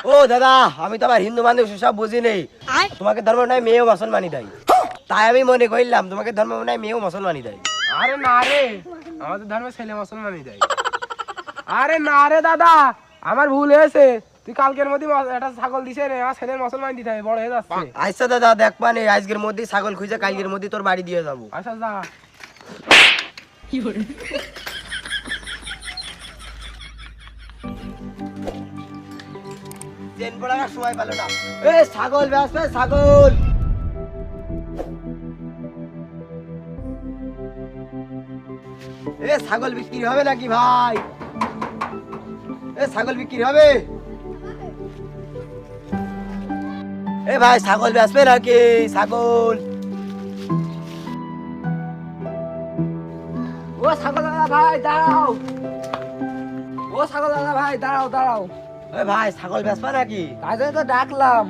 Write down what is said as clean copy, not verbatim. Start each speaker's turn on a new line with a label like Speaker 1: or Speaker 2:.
Speaker 1: ও দাদা, আমি তো আবার হিন্দু মানুষ সব বুঝি নেই। তোমাকে ধর্ম নাই মেয়েও মুসলমানি দেয়, তাই আমি মনে করলাম তোমাকে ধর্ম নাই মেয়েও মুসলমানি দেয়।
Speaker 2: আরে না রে, আমাদের ধর্মে ছেলে মুসলমানই দেয়। আরে না রে দাদা, আমার ভুল হয়েছে। তুই কালকের মধ্যে একটা ছাগল দিছে রে, আমার ছেলের মুসলমান দিতে হবে, বড় হয়ে যাচ্ছে।
Speaker 1: আচ্ছা দাদা, দেখ মানে আজকের মধ্যে ছাগল খুঁজে কালকের মধ্যে তোর বাড়ি দিয়ে যাবো।
Speaker 2: আচ্ছা যা।
Speaker 1: চেন পড়ার সময় পেল না। এ ছাগল ব্যস্ত, ছাগল। এ ছাগল বিক্রি হবে নাকি ভাই? এ ছাগল বিক্রি হবে? এ ভাই ছাগল বেচবে নাকি? ছাগল।
Speaker 2: ও ছাগল দাদা ভাই দাঁড়াও। ও ছাগল দাদা ভাই দাঁড়াও দাঁড়াও।
Speaker 1: এ ভাই ছাগল বেচবে নাকি?
Speaker 2: তাই জন্য তো ডাকলাম।